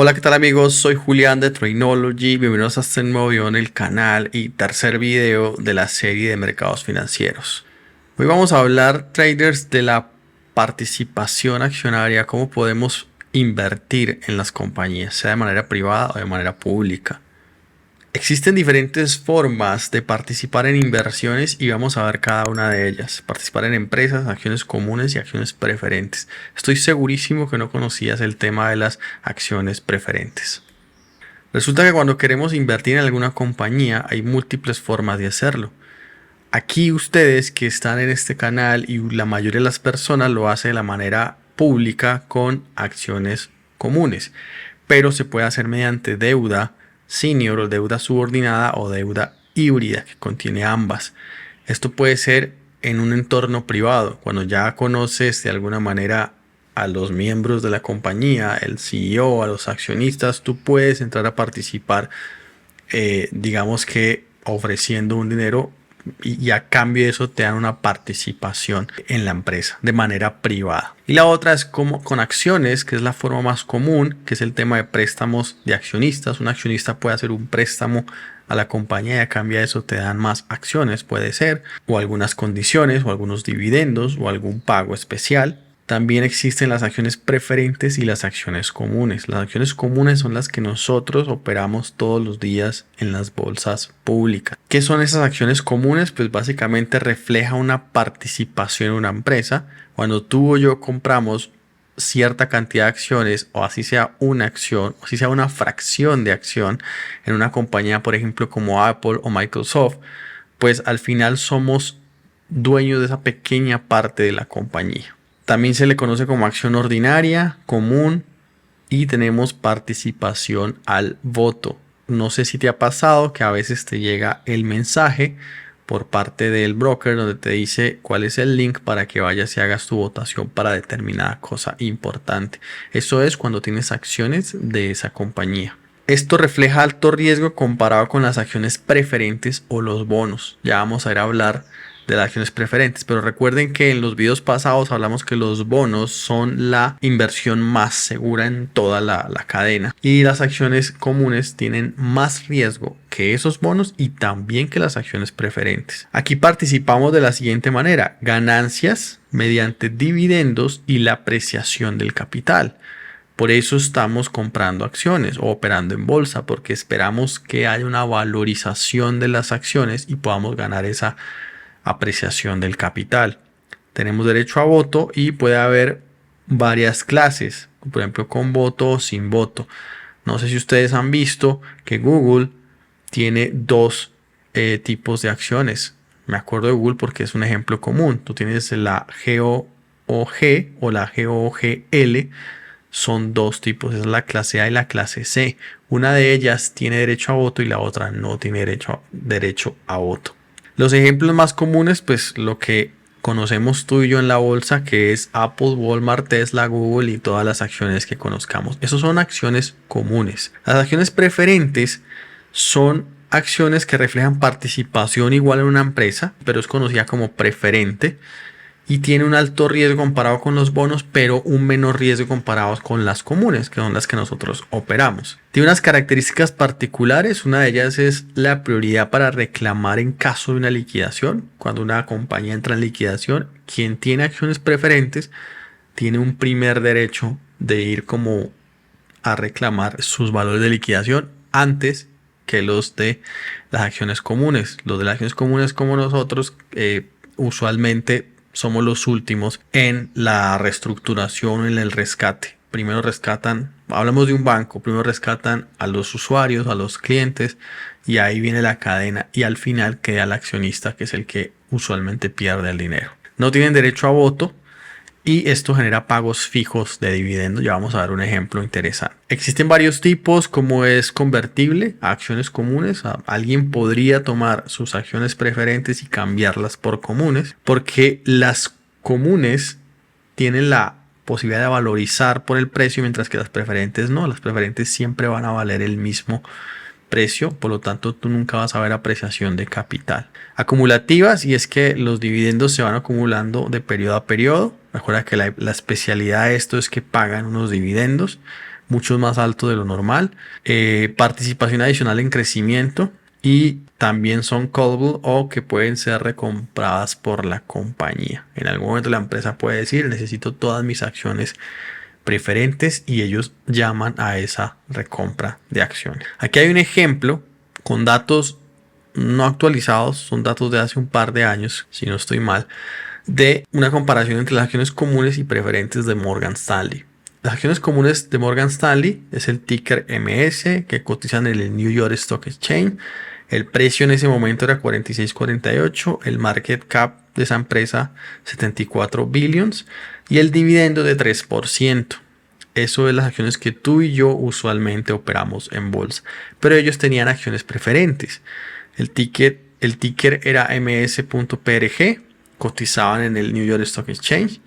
Hola, ¿qué tal amigos? Soy Julián de Trainology. Bienvenidos a este nuevo video en el canal y tercer video de la serie de mercados financieros. Hoy vamos a hablar, traders, de la participación accionaria, cómo podemos invertir en las compañías, sea de manera privada o de manera pública. Existen diferentes formas de participar en inversiones y vamos a ver cada una de ellas. Participar en empresas, acciones comunes y acciones preferentes. Estoy segurísimo que no conocías el tema de las acciones preferentes. Resulta que cuando queremos invertir en alguna compañía hay múltiples formas de hacerlo. Aquí ustedes que están en este canal y la mayoría de las personas lo hace de la manera pública con acciones comunes, pero se puede hacer mediante deuda senior o deuda subordinada o deuda híbrida que contiene ambas. Esto puede ser en un entorno privado, cuando ya conoces de alguna manera a los miembros de la compañía, el CEO, a los accionistas, tú puedes entrar a participar, digamos que ofreciendo un dinero y a cambio de eso te dan una participación en la empresa de manera privada. Y la otra es como con acciones, que es la forma más común, que es el tema de préstamos de accionistas. Un accionista puede hacer un préstamo a la compañía y a cambio de eso te dan más acciones, puede ser, o algunas condiciones, o algunos dividendos, o algún pago especial. También existen las acciones preferentes y las acciones comunes. Las acciones comunes son las que nosotros operamos todos los días en las bolsas públicas. ¿Qué son esas acciones comunes? Pues básicamente refleja una participación en una empresa. Cuando tú o yo compramos cierta cantidad de acciones, o así sea una acción, o así sea una fracción de acción en una compañía, por ejemplo, como Apple o Microsoft, pues al final somos dueños de esa pequeña parte de la compañía. También se le conoce como acción ordinaria, común, y tenemos participación al voto. No sé si te ha pasado que a veces te llega el mensaje por parte del broker donde te dice cuál es el link para que vayas y hagas tu votación para determinada cosa importante. Eso es cuando tienes acciones de esa compañía. Esto refleja alto riesgo comparado con las acciones preferentes o los bonos. Ya vamos a ir a hablar de las acciones preferentes, pero recuerden que en los videos pasados hablamos que los bonos son la inversión más segura en toda la cadena, y las acciones comunes tienen más riesgo que esos bonos y también que las acciones preferentes. Aquí participamos de la siguiente manera: ganancias mediante dividendos y la apreciación del capital. Por eso estamos comprando acciones o operando en bolsa, porque esperamos que haya una valorización de las acciones y podamos ganar esa apreciación del capital. Tenemos derecho a voto y puede haber varias clases, por ejemplo con voto o sin voto. No sé si ustedes han visto que Google tiene dos tipos de acciones. Me acuerdo de Google porque es un ejemplo común. Tú tienes la GOOG o la GOOGL. Son dos tipos, es la clase A y la clase C. Una de ellas tiene derecho a voto y la otra no tiene derecho a voto. Los ejemplos más comunes, pues lo que conocemos tú y yo en la bolsa, que es Apple, Walmart, Tesla, Google y todas las acciones que conozcamos. Esas son acciones comunes. Las acciones preferentes son acciones que reflejan participación igual en una empresa, pero es conocida como preferente, y tiene un alto riesgo comparado con los bonos, pero un menor riesgo comparado con las comunes, que son las que nosotros operamos. Tiene unas características particulares. Una de ellas es la prioridad para reclamar en caso de una liquidación. Cuando una compañía entra en liquidación, quien tiene acciones preferentes tiene un primer derecho de ir como a reclamar sus valores de liquidación antes que los de las acciones comunes. Los de las acciones comunes, como nosotros, usualmente somos los últimos en la reestructuración, en el rescate. Primero rescatan, hablamos de un banco, primero rescatan a los usuarios, a los clientes, y ahí viene la cadena y al final queda el accionista, que es el que usualmente pierde el dinero. No tienen derecho a voto y esto genera pagos fijos de dividendos. Ya vamos a ver un ejemplo interesante. Existen varios tipos, como es convertible a acciones comunes. Alguien podría tomar sus acciones preferentes y cambiarlas por comunes, porque las comunes tienen la posibilidad de valorizar por el precio, mientras que las preferentes no. Las preferentes siempre van a valer el mismo precio, por lo tanto tú nunca vas a ver apreciación de capital. Acumulativas, y es que los dividendos se van acumulando de periodo a periodo. Recuerda que la especialidad de esto es que pagan unos dividendos. mucho más alto de lo normal. Participación adicional en crecimiento. Y también son callable o que pueden ser recompradas por la compañía. En algún momento la empresa puede decir: necesito todas mis acciones preferentes, y ellos llaman a esa recompra de acciones. Aquí hay un ejemplo con datos no actualizados, son datos de hace un par de años, si no estoy mal, de una comparación entre las acciones comunes y preferentes de Morgan Stanley. Las acciones comunes de Morgan Stanley es el ticker MS, que cotizan en el New York Stock Exchange. El precio en ese momento era 46.48, el market cap de esa empresa 74 billions y el dividendo de 3%. Eso es las acciones que tú y yo usualmente operamos en bolsa, pero ellos tenían acciones preferentes. El ticker era ms.prg, cotizaban en el New York Stock Exchange,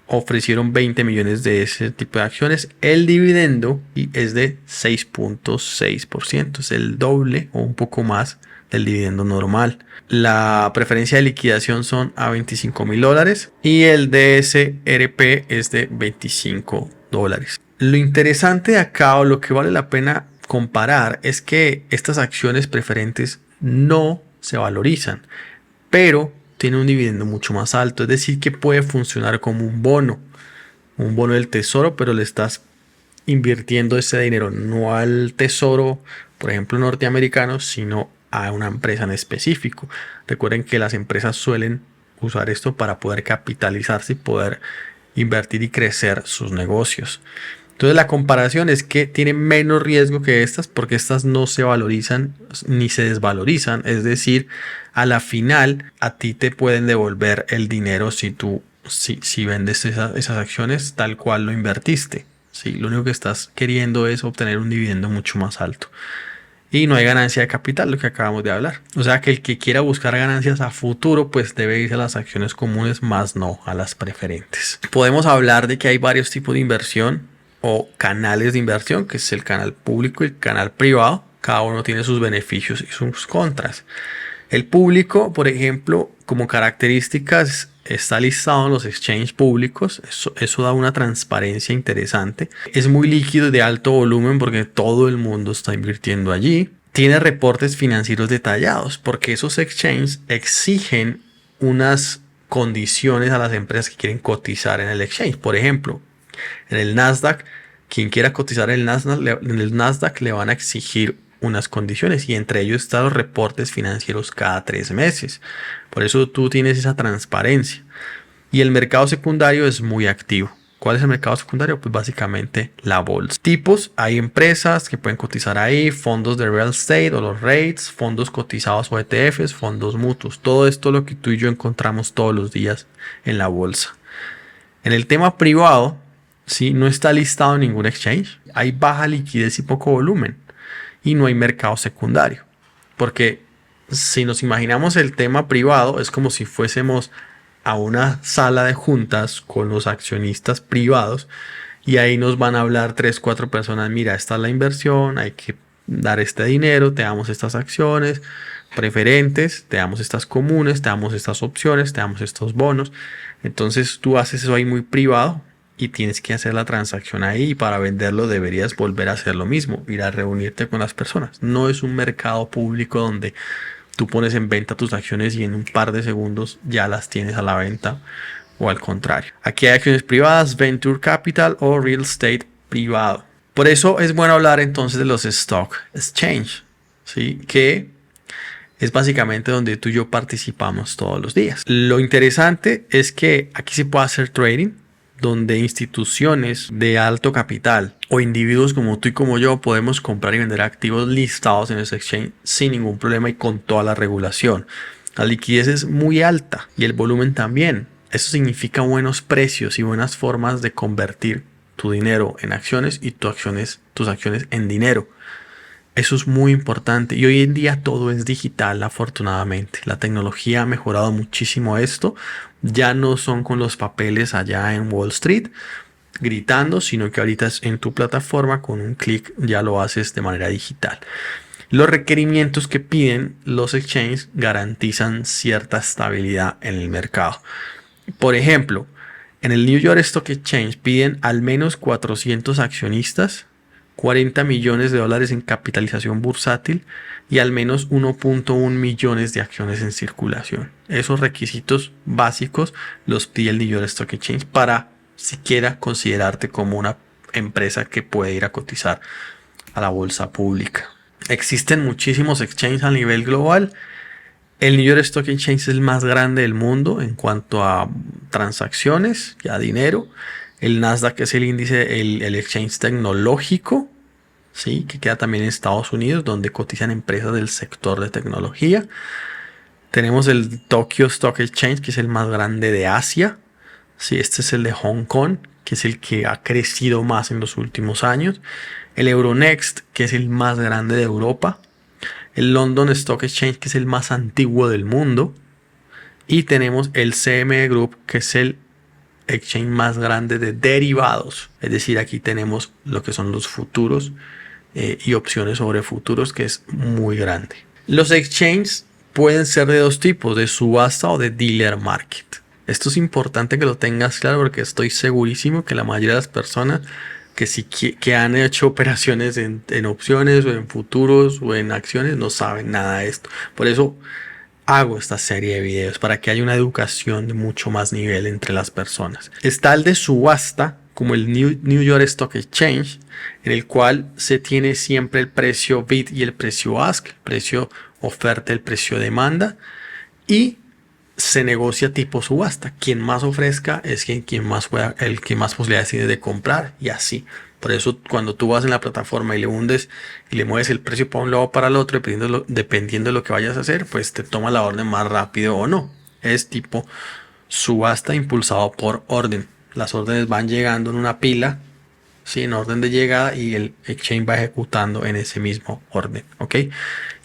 ofrecieron 20 millones de ese tipo de acciones. El dividendo es de 6.6%, es el doble o un poco más del dividendo normal. La preferencia de liquidación son a $25,000 y el DSRP es de $25. Lo interesante de acá, o lo que vale la pena comparar, es que estas acciones preferentes no se valorizan, pero tiene un dividendo mucho más alto. Es decir, que puede funcionar como un bono del tesoro, pero le estás invirtiendo ese dinero no al tesoro, por ejemplo, norteamericano, sino a una empresa en específico. Recuerden que las empresas suelen usar esto para poder capitalizarse y poder invertir y crecer sus negocios. Entonces la comparación es que tienen menos riesgo que estas, porque estas no se valorizan ni se desvalorizan. Es decir, a la final a ti te pueden devolver el dinero si vendes esas acciones tal cual lo invertiste. ¿Sí? Lo único que estás queriendo es obtener un dividendo mucho más alto. Y no hay ganancia de capital, lo que acabamos de hablar. O sea que el que quiera buscar ganancias a futuro, pues debe irse a las acciones comunes, más no a las preferentes. Podemos hablar de que hay varios tipos de inversión o canales de inversión, que es el canal público y el canal privado. Cada uno tiene sus beneficios y sus contras. El público, por ejemplo, como características, está listado en los exchanges públicos. Eso da una transparencia interesante. Es muy líquido y de alto volumen porque todo el mundo está invirtiendo allí. Tiene reportes financieros detallados porque esos exchanges exigen unas condiciones a las empresas que quieren cotizar en el exchange. Por ejemplo, en el Nasdaq, quien quiera cotizar en el Nasdaq le van a exigir unas condiciones, y entre ellos están los reportes financieros cada 3 meses. Por eso tú tienes esa transparencia. Y el mercado secundario es muy activo. ¿Cuál es el mercado secundario? Pues básicamente la bolsa. Tipos: hay empresas que pueden cotizar ahí, fondos de real estate o los REITs, fondos cotizados o ETFs, fondos mutuos. Todo esto es lo que tú y yo encontramos todos los días en la bolsa. En el tema privado, ¿sí?, no está listado en ningún exchange. Hay baja liquidez y poco volumen. Y no hay mercado secundario. Porque si nos imaginamos el tema privado, es como si fuésemos a una sala de juntas con los accionistas privados y ahí nos van a hablar 3-4 personas: mira, esta es la inversión, hay que dar este dinero, te damos estas acciones preferentes, te damos estas comunes, te damos estas opciones, te damos estos bonos. Entonces tú haces eso ahí muy privado y tienes que hacer la transacción ahí, y para venderlo deberías volver a hacer lo mismo, ir a reunirte con las personas. No es un mercado público donde tú pones en venta tus acciones y en un par de segundos ya las tienes a la venta, o al contrario. Aquí hay acciones privadas, venture capital o real estate privado. Por eso es bueno hablar entonces de los stock exchange, ¿sí?, que es básicamente donde tú y yo participamos todos los días. Lo interesante es que aquí se puede hacer trading, donde instituciones de alto capital o individuos como tú y como yo podemos comprar y vender activos listados en ese exchange sin ningún problema y con toda la regulación. La liquidez es muy alta y el volumen también. Eso significa buenos precios y buenas formas de convertir tu dinero en acciones y tus acciones en dinero. Eso es muy importante, y hoy en día todo es digital, afortunadamente. La tecnología ha mejorado muchísimo esto. Ya no son con los papeles allá en Wall Street gritando, sino que ahorita en tu plataforma con un clic ya lo haces de manera digital. Los requerimientos que piden los exchanges garantizan cierta estabilidad en el mercado. Por ejemplo, en el New York Stock Exchange piden al menos 400 accionistas 40 millones de dólares en capitalización bursátil y al menos 1.1 millones de acciones en circulación. Esos requisitos básicos los pide el New York Stock Exchange para siquiera considerarte como una empresa que puede ir a cotizar a la bolsa pública. Existen muchísimos exchanges a nivel global. El New York Stock Exchange es el más grande del mundo en cuanto a transacciones y a dinero. El Nasdaq es el índice, el exchange tecnológico, ¿sí? Que queda también en Estados Unidos, donde cotizan empresas del sector de tecnología. Tenemos el Tokyo Stock Exchange, que es el más grande de Asia. Sí, este es el de Hong Kong, que es el que ha crecido más en los últimos años. El Euronext, que es el más grande de Europa. El London Stock Exchange, que es el más antiguo del mundo. Y tenemos el CME Group, que es el exchange más grande de derivados. Es decir, aquí tenemos lo que son los futuros y opciones sobre futuros, que es muy grande. Los exchanges pueden ser de dos tipos, de subasta o de dealer market. Esto es importante que lo tengas claro porque estoy segurísimo que la mayoría de las personas que han hecho operaciones en opciones o en futuros o en acciones no saben nada de esto. Por eso hago esta serie de videos, para que haya una educación de mucho más nivel entre las personas. Está el de subasta, como el New York Stock Exchange, en el cual se tiene siempre el precio bid y el precio ask, el precio oferta, el precio demanda, y se negocia tipo subasta. Quien más ofrezca es quien más pueda, el que más posibilidades tiene de comprar, y así. Por eso cuando tú vas en la plataforma y le hundes y le mueves el precio para un lado o para el otro, dependiendo de lo que vayas a hacer, pues te toma la orden más rápido o no. Es tipo subasta impulsado por orden. Las órdenes van llegando en una pila, ¿sí? En orden de llegada, y el exchange va ejecutando en ese mismo orden, ¿ok?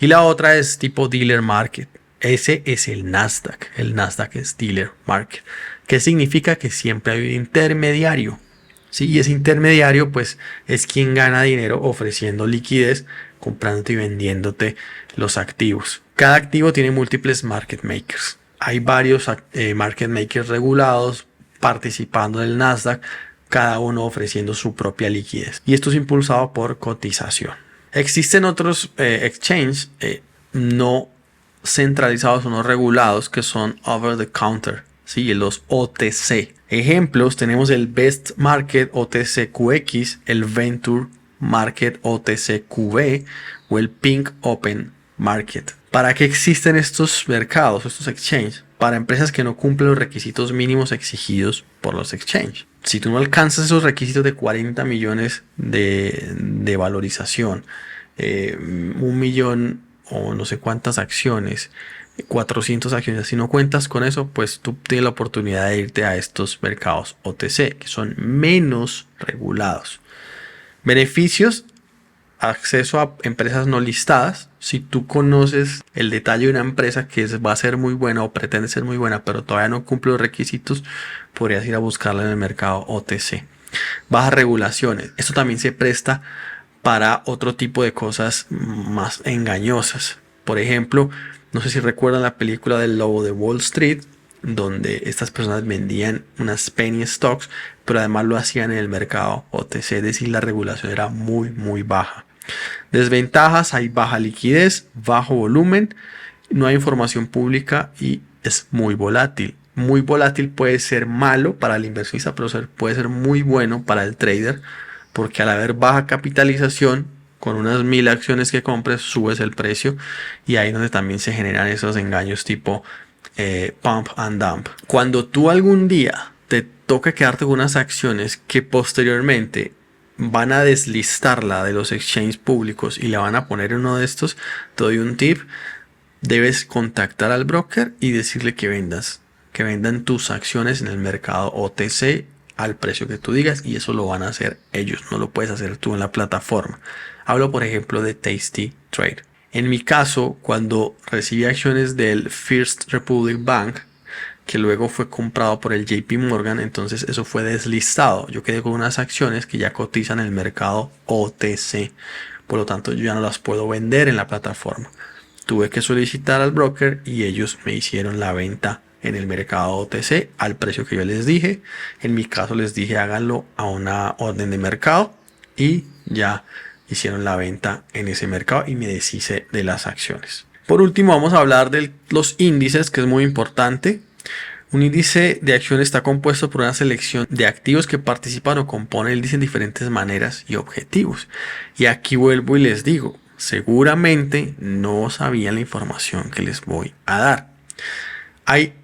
Y la otra es tipo dealer market. Ese es el Nasdaq. El Nasdaq es dealer market. ¿Qué significa? Que siempre hay un intermediario. ¿Sí? Y ese intermediario pues es quien gana dinero ofreciendo liquidez, comprándote y vendiéndote los activos. Cada activo tiene múltiples market makers. Hay varios market makers regulados participando del Nasdaq, cada uno ofreciendo su propia liquidez. Y esto es impulsado por cotización. Existen otros exchanges no centralizados o no regulados que son over the counter. Sí, los OTC. Ejemplos, tenemos el Best Market OTCQX, el Venture Market OTCQB o el Pink Open Market. ¿Para qué existen estos mercados, estos exchanges? Para empresas que no cumplen los requisitos mínimos exigidos por los exchanges. Si tú no alcanzas esos requisitos de 40 millones de valorización, 1 millón o no sé cuántas acciones, 400 acciones, si no cuentas con eso, pues tú tienes la oportunidad de irte a estos mercados OTC, que son menos regulados. Beneficios: acceso a empresas no listadas. Si tú conoces el detalle de una empresa que va a ser muy buena o pretende ser muy buena, pero todavía no cumple los requisitos, podrías ir a buscarla en el mercado OTC. Bajas regulaciones. Esto también se presta para otro tipo de cosas más engañosas. Por ejemplo, no sé si recuerdan la película del Lobo de Wall Street, donde estas personas vendían unas penny stocks, pero además lo hacían en el mercado OTC, es decir, la regulación era muy baja. Desventajas: hay baja liquidez, bajo volumen, no hay información pública y es muy volátil. Muy volátil puede ser malo para el inversionista, pero puede ser muy bueno para el trader, porque al haber baja capitalización, con unas 1000 acciones que compres, subes el precio, y ahí es donde también se generan esos engaños tipo pump and dump. Cuando tú algún día te toca quedarte con unas acciones que posteriormente van a deslistarla de los exchanges públicos y la van a poner en uno de estos, te doy un tip: debes contactar al broker y decirle que vendan tus acciones en el mercado OTC al precio que tú digas, y eso lo van a hacer ellos, no lo puedes hacer tú en la plataforma. Hablo por ejemplo de Tasty Trade. En mi caso, cuando recibí acciones del First Republic Bank, que luego fue comprado por el JP Morgan, entonces eso fue deslistado. Yo quedé con unas acciones que ya cotizan en el mercado OTC, por lo tanto yo ya no las puedo vender en la plataforma. Tuve que solicitar al broker y ellos me hicieron la venta en el mercado OTC al precio que yo les dije. En mi caso les dije háganlo a una orden de mercado, y ya hicieron la venta en ese mercado y me deshice de las acciones. Por último, vamos a hablar de los índices, que es muy importante. Un índice de acciones está compuesto por una selección de activos que participan o componen el índice en diferentes maneras y objetivos. Y aquí vuelvo y les digo, seguramente no sabían la información que les voy a dar. Hay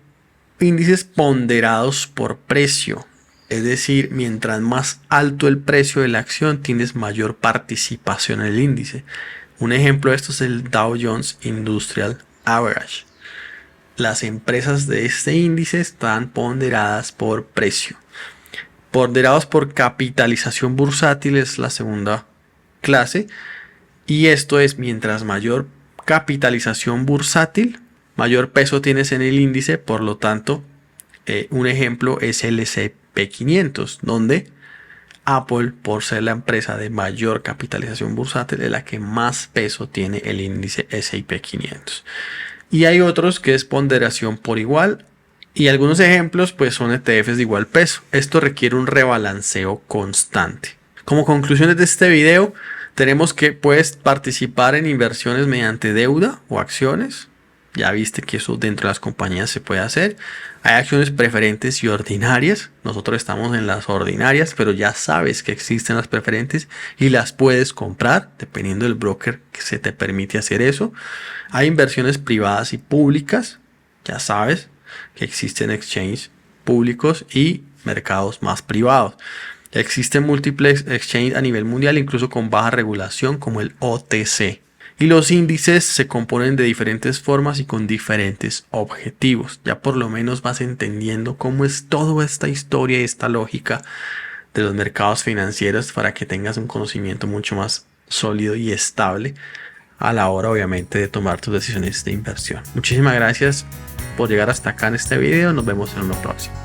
índices ponderados por precio, es decir, mientras más alto el precio de la acción, tienes mayor participación en el índice. Un ejemplo de esto es el Dow Jones Industrial Average. Las empresas de este índice están ponderadas por precio. Ponderados por capitalización bursátil es la segunda clase. Y esto es mientras mayor capitalización bursátil, mayor peso tienes en el índice. Por lo tanto, un ejemplo es el S&P 500, donde Apple, por ser la empresa de mayor capitalización bursátil, es la que más peso tiene el índice S&P 500. Y hay otros que es ponderación por igual. Y algunos ejemplos pues son ETFs de igual peso. Esto requiere un rebalanceo constante. Como conclusiones de este video, tenemos que puedes participar en inversiones mediante deuda o acciones. Ya viste que eso dentro de las compañías se puede hacer. Hay acciones preferentes y ordinarias. Nosotros estamos en las ordinarias, pero ya sabes que existen las preferentes y las puedes comprar dependiendo del broker que se te permite hacer eso. Hay inversiones privadas y públicas. Ya sabes que existen exchanges públicos y mercados más privados. Existen múltiples exchanges a nivel mundial, incluso con baja regulación, como el OTC. Y los índices se componen de diferentes formas y con diferentes objetivos. Ya por lo menos vas entendiendo cómo es toda esta historia y esta lógica de los mercados financieros para que tengas un conocimiento mucho más sólido y estable a la hora, obviamente, de tomar tus decisiones de inversión. Muchísimas gracias por llegar hasta acá en este video. Nos vemos en uno próximo.